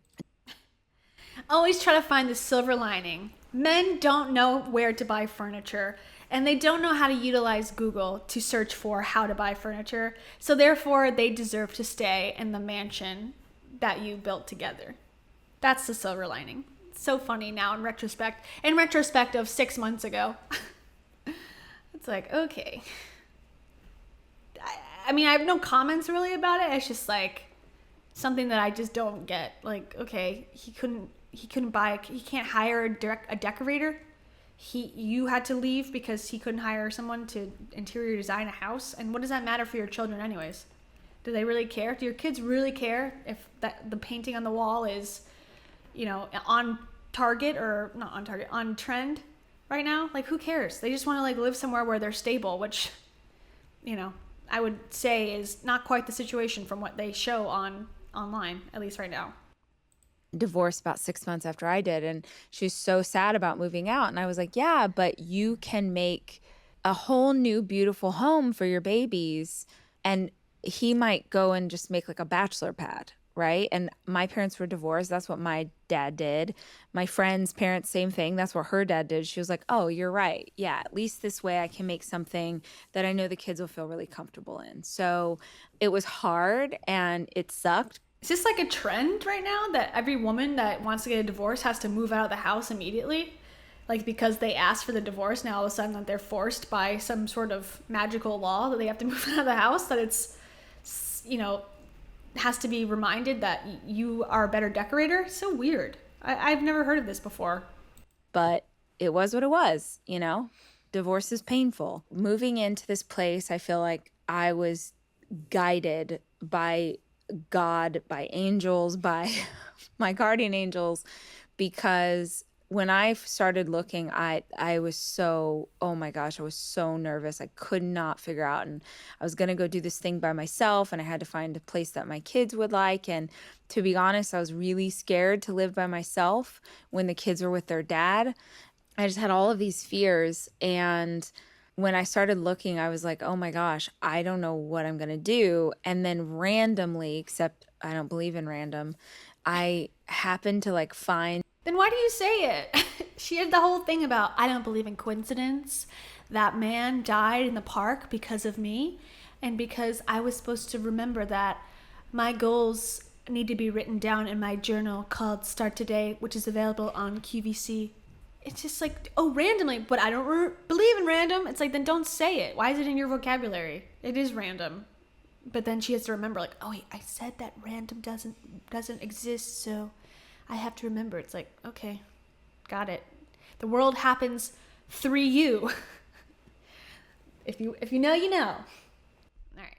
Always try to find the silver lining. Men don't know where to buy furniture, and they don't know how to utilize Google to search for how to buy furniture. So therefore, they deserve to stay in the mansion that you built together. That's the silver lining. It's so funny now in retrospect. In retrospect of 6 months ago. It's like, okay. I mean, I have no comments really about it. It's just like something that I just don't get. Like, okay, he can't hire a decorator. You had to leave because he couldn't hire someone to interior design a house. And what does that matter for your children anyways? Do they really care? Do your kids really care if the painting on the wall is, on target or not on target, on trend right now? Like, who cares? They just want to like live somewhere where they're stable, which, I would say is not quite the situation from what they show online, at least right now. Divorced about 6 months after I did, and she was so sad about moving out. And I was like, yeah, but you can make a whole new beautiful home for your babies. And he might go and just make like a bachelor pad, right? And my parents were divorced. That's what my dad did. My friend's parents, same thing. That's what her dad did. She was like, oh, you're right. Yeah, at least this way I can make something that I know the kids will feel really comfortable in. So it was hard and it sucked. Is this like a trend right now that every woman that wants to get a divorce has to move out of the house immediately? Like, because they asked for the divorce, now all of a sudden that they're forced by some sort of magical law that they have to move out of the house, that it's, has to be reminded that you are a better decorator? So weird. I've never heard of this before. But it was what it was, Divorce is painful. Moving into this place, I feel like I was guided by God, by angels, by my guardian angels, because when I started looking, I was so, oh my gosh, I was so nervous. I could not figure out. And I was going to go do this thing by myself, and I had to find a place that my kids would like. And to be honest, I was really scared to live by myself when the kids were with their dad. I just had all of these fears. And when I started looking, I was like, oh my gosh, I don't know what I'm going to do. And then randomly, except I don't believe in random, I happened to like find. Then why do you say it? She had the whole thing about, I don't believe in coincidence. That man died in the park because of me, and because I was supposed to remember that my goals need to be written down in my journal called Start Today, which is available on QVC. It's just like, oh, randomly, but I don't believe in random. It's like, then don't say it. Why is it in your vocabulary? It is random. But then she has to remember, like, oh, wait, I said that random doesn't exist, so I have to remember. It's like, okay, got it. The world happens through you. If you know, you know. All right.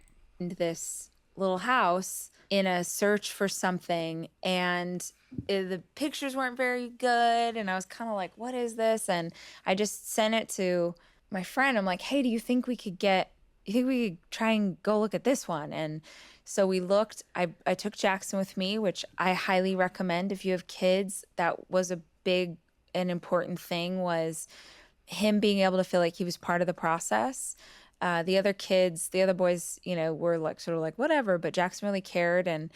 This little house in a search for something, and the pictures weren't very good, and I was kind of like, what is this? And I just sent it to my friend. I'm like, hey, do you think we could try and go look at this one? And so we looked. I took Jackson with me, which I highly recommend if you have kids. That was a big and important thing, was him being able to feel like he was part of the process. The other boys, were like sort of like whatever, but Jackson really cared, and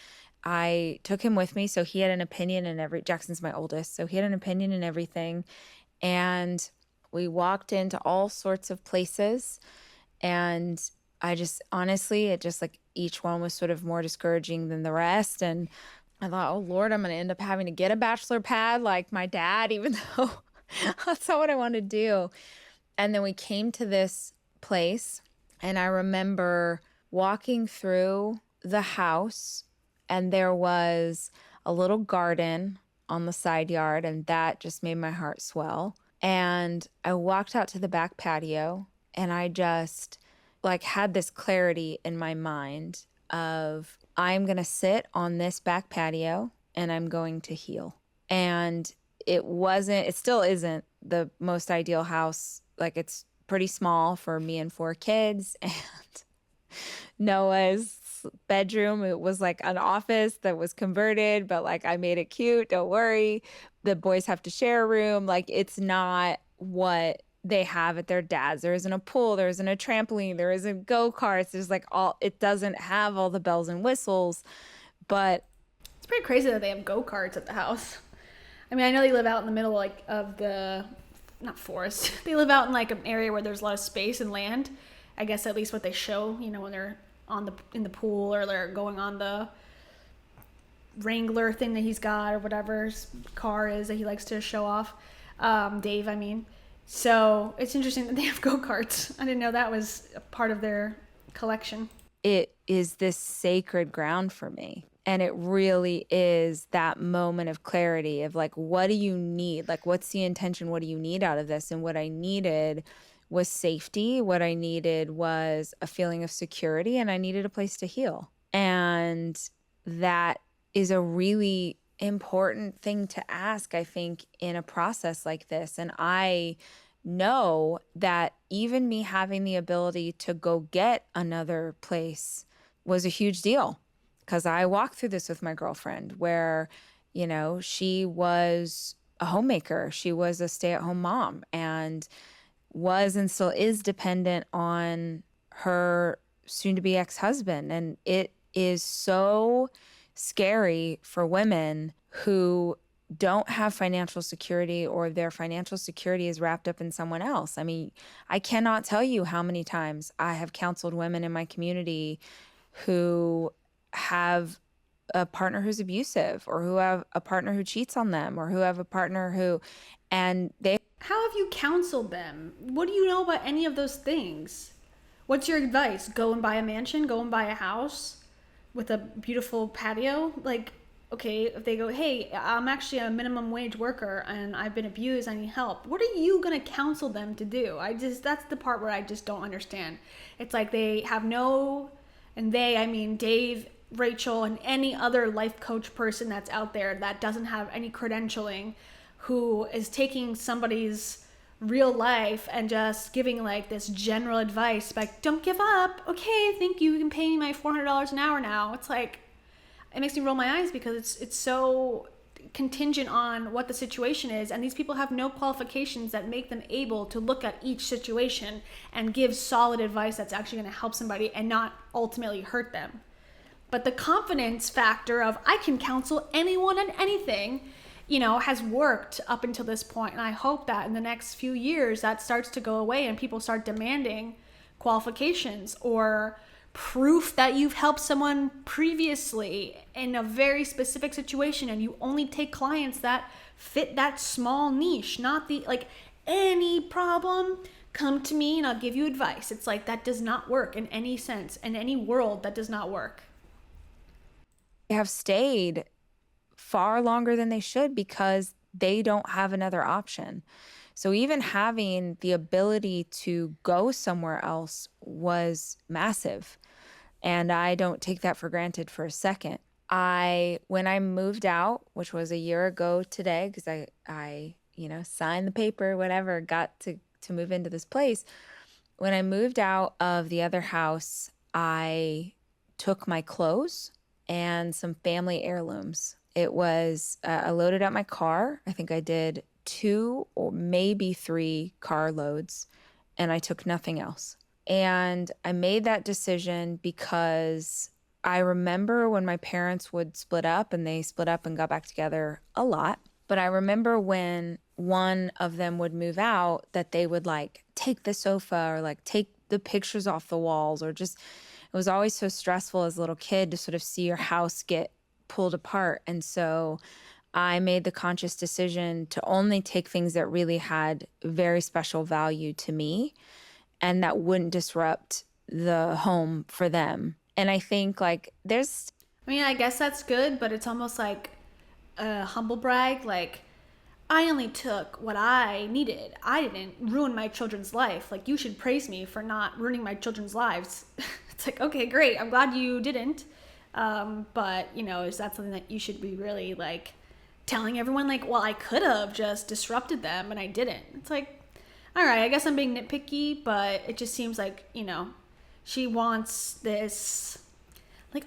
I took him with me, so he had an opinion in Jackson's my oldest, so he had an opinion in everything. And we walked into all sorts of places, and I just honestly, it just like each one was sort of more discouraging than the rest. And I thought, oh Lord, I'm going to end up having to get a bachelor pad like my dad, even though that's not what I want to do. And then we came to this place, and I remember walking through the house, and there was a little garden on the side yard, and that just made my heart swell. And I walked out to the back patio, and I just like had this clarity in my mind of, I'm going to sit on this back patio and I'm going to heal. And it still isn't the most ideal house. Like, it's pretty small for me and 4 kids. And Noah's bedroom, it was like an office that was converted, but like I made it cute. Don't worry. The boys have to share a room. Like, it's not what they have at their dad's. There isn't a pool. There isn't a trampoline. There isn't go-karts. There's like it doesn't have all the bells and whistles, but It's pretty crazy that they have go-karts at the house. I mean, I know they live out in the middle, like, of the, not forest. They live out in like an area where there's a lot of space and land. I guess at least what they show, when they're in the pool, or they're going on the Wrangler thing that he's got, or whatever his car is that he likes to show off. Dave, I mean. So it's interesting that they have go-karts. I didn't know that was a part of their collection. it is this sacred ground for me. And it really is that moment of clarity of like, what do you need? Like, what's the intention? What do you need out of this? And what I needed was safety. What I needed was a feeling of security, and I needed a place to heal. And that is a really important thing to ask, I think, in a process like this. And I know that even me having the ability to go get another place was a huge deal, because I walked through this with my girlfriend where, you know, she was a homemaker. She was a stay-at-home mom and was and still is dependent on her soon-to-be ex-husband. And it is so scary for women who don't have financial security, or their financial security is wrapped up in someone else. I mean, I cannot tell you how many times I have counseled women in my community who have a partner who's abusive, or who have a partner who cheats on them, or who have a partner who, and they... How have you counseled them? What do you know about any of those things? What's your advice? Go and buy a mansion? Go and buy a house with a beautiful patio? Like, okay, if they go, hey, I'm actually a minimum wage worker and I've been abused, I need help. What are you going to counsel them to do? That's the part where I just don't understand. It's like they have no, and they, I mean Dave, Rachel, and any other life coach person that's out there that doesn't have any credentialing, who is taking somebody's real life and just giving like this general advice, like, don't give up. Okay, thank you. You can pay me my $400 an hour now. It's like, it makes me roll my eyes, because it's so, contingent on what the situation is, and these people have no qualifications that make them able to look at each situation and give solid advice that's actually going to help somebody and not ultimately hurt them. But the confidence factor of I can counsel anyone and anything, has worked up until this point. And I hope that in the next few years that starts to go away and people start demanding qualifications or proof that you've helped someone previously in a very specific situation, and you only take clients that fit that small niche, not the any problem, come to me and I'll give you advice. It's like that does not work in any sense. In any world, that does not work. They have stayed far longer than they should because they don't have another option. So even having the ability to go somewhere else was massive. And I don't take that for granted for a second. When I moved out, which was a year ago today, because I signed the paper, whatever, got to move into this place. When I moved out of the other house, I took my clothes and some family heirlooms. It was, I loaded up my car. I think I did 2 or maybe 3 car loads, and I took nothing else. And I made that decision because I remember when my parents would split up, and they split up and got back together a lot. But I remember when one of them would move out that they would take the sofa or take the pictures off the walls, or just, it was always so stressful as a little kid to sort of see your house get pulled apart. And so I made the conscious decision to only take things that really had very special value to me and that wouldn't disrupt the home for them. And I think there's... I guess that's good, but it's almost like a humble brag. I only took what I needed. I didn't ruin my children's life. You should praise me for not ruining my children's lives. It's okay, great. I'm glad you didn't. But, is that something that you should be really telling everyone? Well, I could have just disrupted them and I didn't. It's all right, I guess I'm being nitpicky, but it just seems she wants this,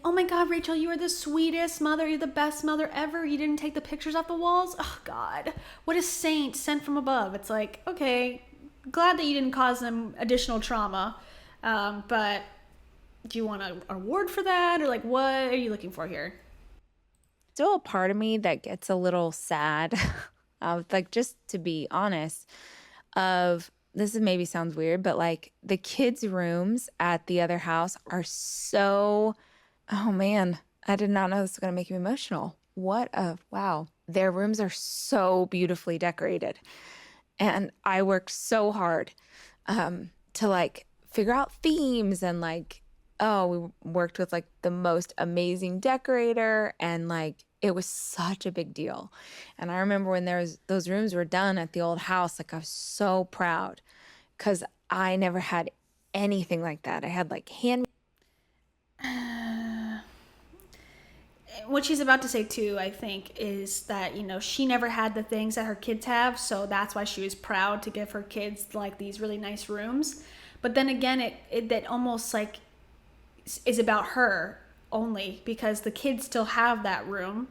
oh my God, Rachel, you are the sweetest mother. You're the best mother ever. You didn't take the pictures off the walls. Oh God, what a saint sent from above. It's okay, glad that you didn't cause them additional trauma. But do you want an award for that? Or what are you looking for here? Still a part of me that gets a little sad, just to be honest, this maybe sounds weird, but the kids' rooms at the other house are so, oh man, I did not know this was going to make me emotional. Wow. Their rooms are so beautifully decorated. And I worked so hard to figure out themes and we worked with the most amazing decorator, and it was such a big deal. And I remember when those rooms were done at the old house, I was so proud because I never had anything like that. I had hand. What she's about to say too, I think, is that, she never had the things that her kids have. So that's why she was proud to give her kids these really nice rooms. But then again, it that almost is about her only, because the kids still have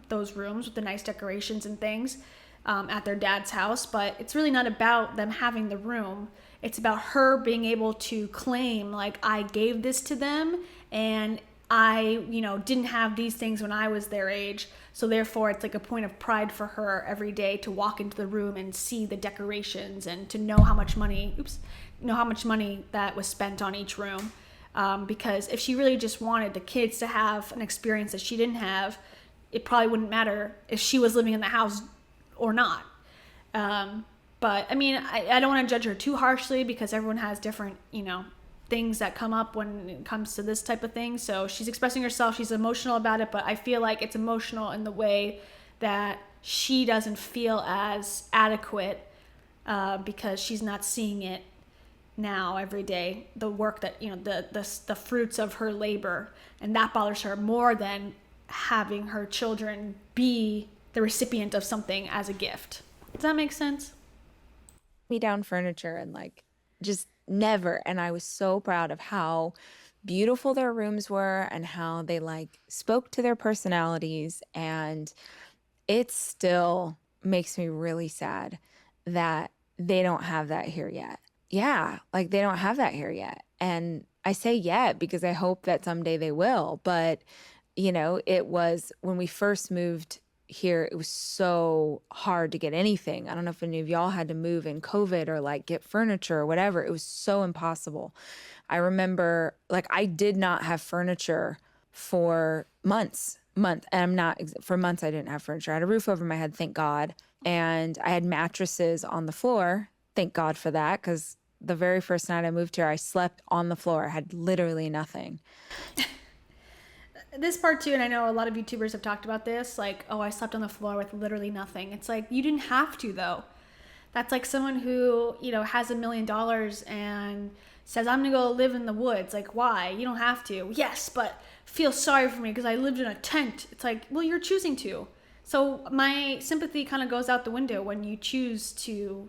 those rooms with the nice decorations and things at their dad's house. But it's really not about them having the room. It's about her being able to claim I gave this to them, and I didn't have these things when I was their age. So therefore it's a point of pride for her every day to walk into the room and see the decorations and to know how much money that was spent on each room. Because if she really just wanted the kids to have an experience that she didn't have, it probably wouldn't matter if she was living in the house or not. But I don't want to judge her too harshly, because everyone has different, things that come up when it comes to this type of thing. So she's expressing herself, she's emotional about it, but I feel it's emotional in the way that she doesn't feel as adequate because she's not seeing it now every day, the work that the fruits of her labor, and that bothers her more than having her children be the recipient of something as a gift. Does that make sense? Me down furniture and just never. And I was so proud of how beautiful their rooms were and how they spoke to their personalities. And it still makes me really sad that they don't have that here yet. Yeah, like they don't have that here yet. And I say yet because I hope that someday they will. But, it was when we first moved here, it was so hard to get anything. I don't know if any of y'all had to move in COVID or like get furniture or whatever. It was so impossible. I remember like I did not have furniture for months. And for months I didn't have furniture. I had a roof over my head, thank God. And I had mattresses on the floor. Thank God for that, because the very first night I moved here, I slept on the floor. I had literally nothing. This part too, and I know a lot of YouTubers have talked about this, like, oh, I slept on the floor with literally nothing. It's like, you didn't have to though. That's like someone who, has $1 million and says, I'm gonna go live in the woods. Like, why? You don't have to. Yes, but feel sorry for me because I lived in a tent. It's like, well, you're choosing to. So my sympathy kind of goes out the window when you choose to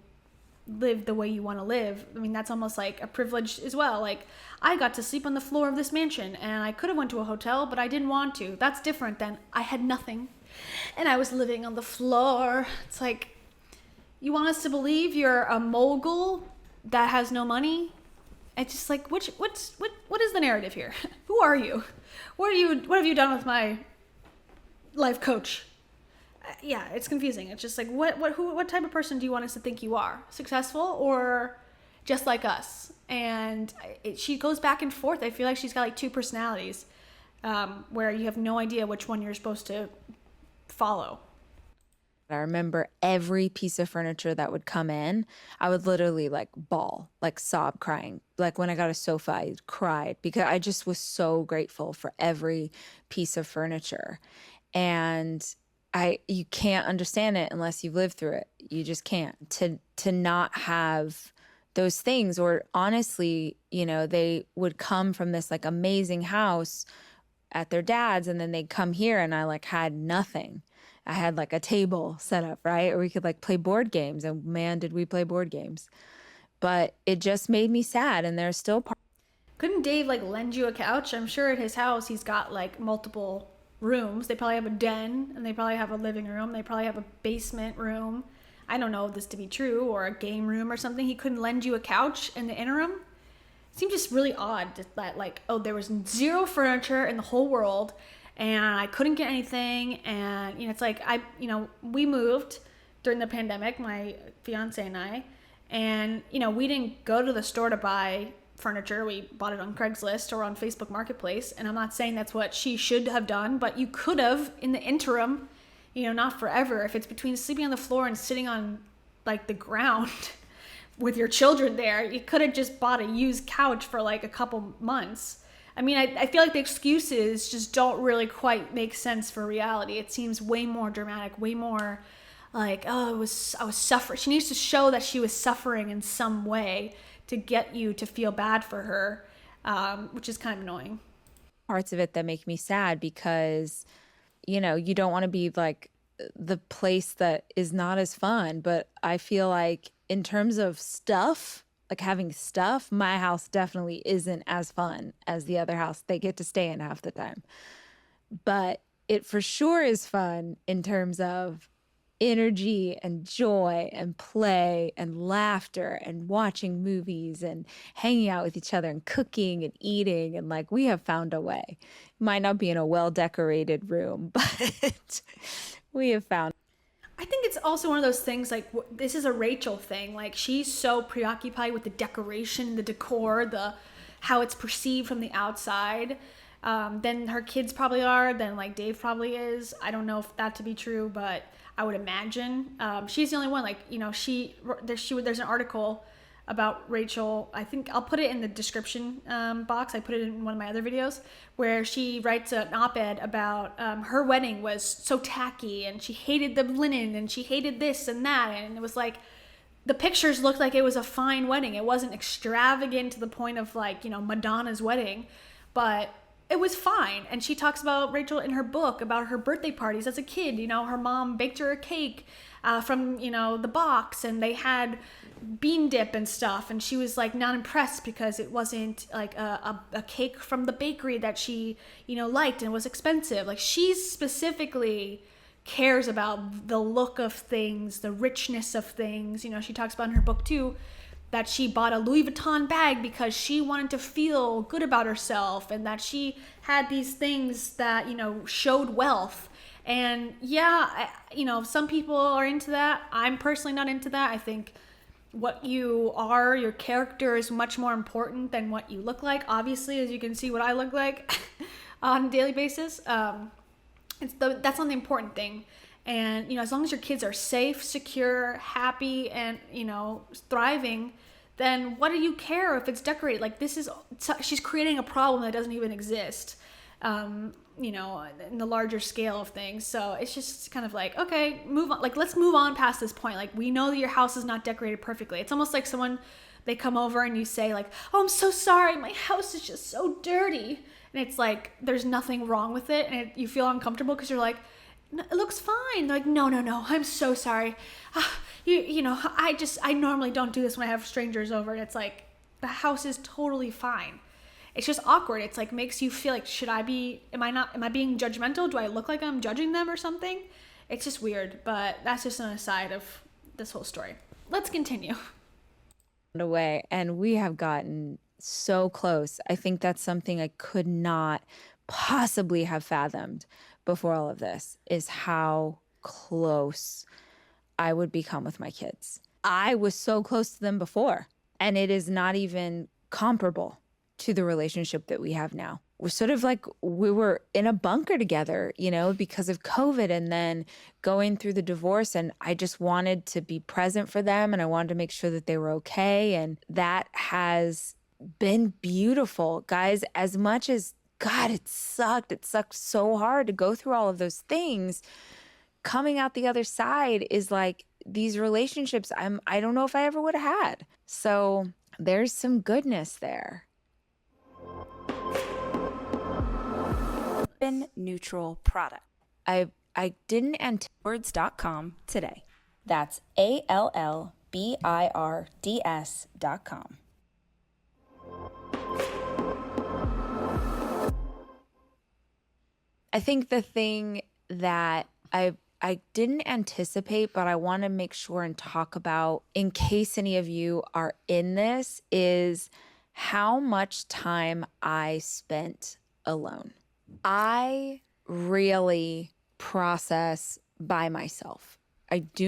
live the way you want to live. I mean, that's almost like a privilege as well. Like, I got to sleep on the floor of this mansion and I could have went to a hotel, but I didn't want to. That's different than I had nothing and I was living on the floor. It's like, you want us to believe you're a mogul that has no money? It's just like, what is the narrative here? Who are you? What have you done with my life coach? Yeah, it's confusing. It's just like, what type of person do you want us to think you are? Successful or just like us? And she goes back and forth. I feel like she's got like two personalities, where you have no idea which one you're supposed to follow. I remember every piece of furniture that would come in, I would literally like bawl, like sob crying. Like when I got a sofa, I cried because I just was so grateful for every piece of furniture. And you can't understand it unless you've lived through it. You just can't. To not have those things, or honestly, they would come from this like amazing house at their dad's and then they'd come here and I like had nothing. I had like a table set up, right? Or we could like play board games, and man, did we play board games. But it just made me sad, and there's still parts. Couldn't Dave like lend you a couch? I'm sure at his house he's got like multiple rooms. They probably have a den, and they probably have a living room. They probably have a basement room. I don't know this to be true, or a game room or something. He couldn't lend you a couch in the interim. It seemed just really odd that like, oh, there was zero furniture in the whole world and I couldn't get anything. And, it's like, we moved during the pandemic, my fiance and I, and, we didn't go to the store to buy furniture. We bought it on Craigslist or on Facebook Marketplace. And I'm not saying that's what she should have done, but you could have in the interim, not forever. If it's between sleeping on the floor and sitting on like the ground with your children there, you could have just bought a used couch for like a couple months. I mean, I feel like the excuses just don't really quite make sense for reality. It seems way more dramatic, way more like, oh, I was suffering. She needs to show that she was suffering in some way to get you to feel bad for her, which is kind of annoying. Parts of it that make me sad because, you don't want to be like the place that is not as fun. But I feel like in terms of stuff, like having stuff, my house definitely isn't as fun as the other house they get to stay in half the time. But it for sure is fun in terms of energy and joy and play and laughter and watching movies and hanging out with each other and cooking and eating. And like, we have found a way. Might not be in a well-decorated room, but we have found. I think it's also one of those things like, this is a Rachel thing. Like, she's so preoccupied with the decoration, the decor, how it's perceived from the outside. Then her kids probably are, then like Dave probably is. I don't know if that to be true, but I would imagine. She's the only one, like, there's an article about Rachel. I think I'll put it in the description box. I put it in one of my other videos where she writes an op-ed about her wedding was so tacky and she hated the linen and she hated this and that. And it was like, the pictures looked like it was a fine wedding. It wasn't extravagant to the point of like, Madonna's wedding, but it was fine. And she talks about Rachel in her book about her birthday parties as a kid. Her mom baked her a cake from, the box, and they had bean dip and stuff. And she was like not impressed because it wasn't like a cake from the bakery that she, liked and was expensive. Like, she's specifically cares about the look of things, the richness of things. You know, she talks about in her book too that she bought a Louis Vuitton bag because she wanted to feel good about herself, and that she had these things that, you know, showed wealth. And yeah, you know, some people are into that. I'm personally not into that. I think what you are, your character, is much more important than what you look like. Obviously, as you can see what I look like on a daily basis, that's not the important thing. And, you know, as long as your kids are safe, secure, happy, and, you know, thriving, then what do you care if it's decorated? Like, she's creating a problem that doesn't even exist, you know, in the larger scale of things. So it's just kind of like, okay, move on. Like, let's move on past this point. Like, we know that your house is not decorated perfectly. It's almost like they come over and you say like, oh, I'm so sorry, my house is just so dirty. And it's like, there's nothing wrong with it. And you feel uncomfortable because you're like, it looks fine. They're like, no, I'm so sorry. You know, I normally don't do this when I have strangers over. And it's like, the house is totally fine. It's just awkward. It's like, makes you feel like, am I being judgmental? Do I look like I'm judging them or something? It's just weird, but that's just an aside of this whole story. Let's continue. Away, and we have gotten so close. I think that's something I could not possibly have fathomed before all of this, is how close I would become with my kids. I was so close to them before, and it is not even comparable to the relationship that we have now. We're sort of like, we were in a bunker together, you know, because of COVID, and then going through the divorce. And I just wanted to be present for them, and I wanted to make sure that they were okay. And that has been beautiful, guys. As much as, God, it sucked. It sucked so hard to go through all of those things. Coming out the other side is like, these relationships I don't know if I ever would have had. So there's some goodness there. Neutral product. I didn't Words.com today. That's ALLBIRDS.com. I think the thing that I didn't anticipate, but I want to make sure and talk about in case any of you are in this, is how much time I spent alone. I really process by myself. I do.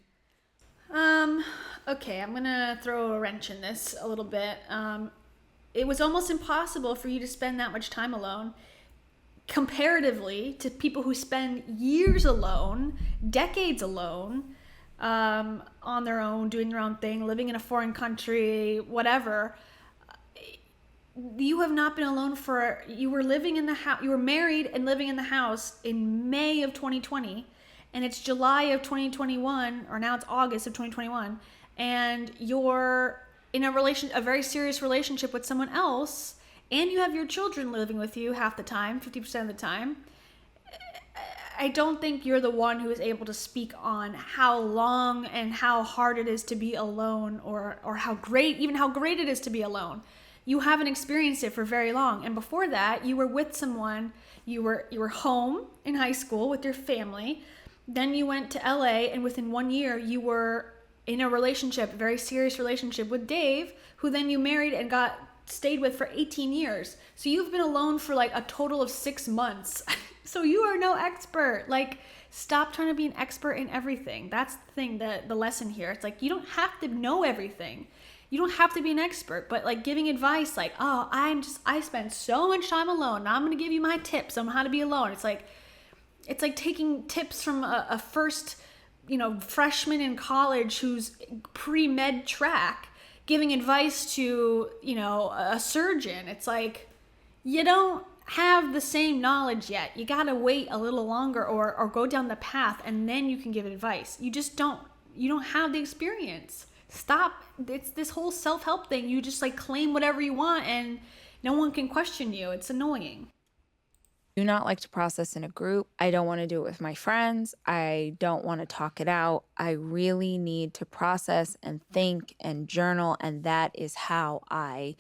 Okay, I'm gonna throw a wrench in this a little bit. It was almost impossible for you to spend that much time alone, comparatively to people who spend years alone, decades alone, on their own, doing their own thing, living in a foreign country, whatever. You have not been alone you were living in the house, you were married and living in the house in May of 2020, and it's July of 2021, or now it's August of 2021, and you're in a very serious relationship with someone else, and you have your children living with you half the time, 50% of the time. I don't think you're the one who is able to speak on how long and how hard it is to be alone, or how great it is to be alone. You haven't experienced it for very long. And before that, you were with someone, you were home in high school with your family. Then you went to LA, and within 1 year, you were in a relationship, a very serious relationship with Dave, who then you married and stayed with for 18 years. So you've been alone for like a total of 6 months. So you are no expert. Like, stop trying to be an expert in everything. That's the thing, the lesson here. It's like, you don't have to know everything. You don't have to be an expert, but like giving advice like, oh, I spend so much time alone. Now I'm going to give you my tips on how to be alone. It's like taking tips from a first, freshman in college who's pre-med track, giving advice to, a surgeon. It's like, you don't have the same knowledge yet. You got to wait a little longer or go down the path, and then you can give advice. You don't have the experience. Stop. It's this whole self-help thing. You just like claim whatever you want and no one can question you. It's annoying. Do not like to process in a group. I don't want to do it with my friends. I don't want to talk it out. I really need to process and think and journal, and that is how I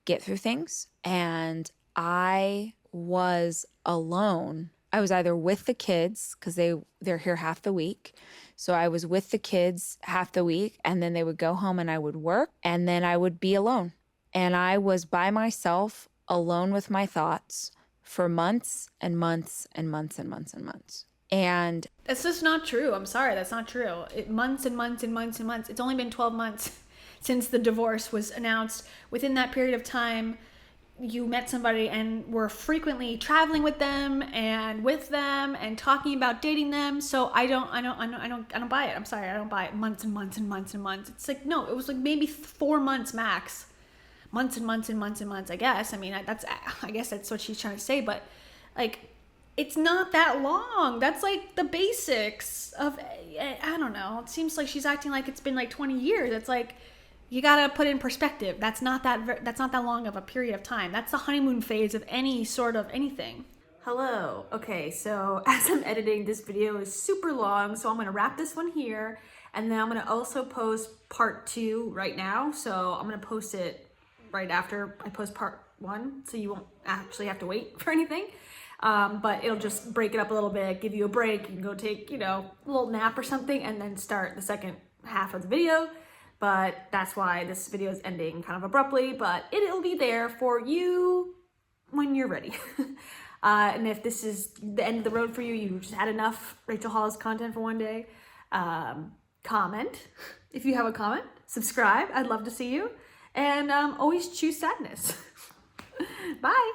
get through things. And I was alone I was either with the kids because they're here half the week. So I was with the kids half the week, and then they would go home and I would work, and then I would be alone. And I was by myself, alone with my thoughts for months and months and months and months and months. And That's just not true. I'm sorry, that's not true. Months and months and months and months. It's only been 12 months since the divorce was announced. Within that period of time, you met somebody and were frequently traveling with them and talking about dating them. So I don't buy it. I'm sorry, I don't buy it. Months and months and months and months. It's like, no, it was like maybe 4 months max. Months and months and months and months, I guess. I mean, I guess that's what she's trying to say, but like, it's not that long. That's like the basics of, I don't know. It seems like she's acting like it's been like 20 years. It's like, you gotta put in perspective. That's not that long of a period of time. That's the honeymoon phase of any sort of anything. Hello. Okay, so as I'm editing, this video is super long, so I'm gonna wrap this one here, and then I'm gonna also post part 2 right now. So I'm gonna post it right after I post part 1, so you won't actually have to wait for anything. But it'll just break it up a little bit, give you a break. You can go take, a little nap or something, and then start the second half of the video. But that's why this video is ending kind of abruptly, but it'll be there for you when you're ready. And if this is the end of the road for you, you just had enough Rachel Hollis content for one day, comment if you have a comment, subscribe, I'd love to see you, and always choose sadness. Bye.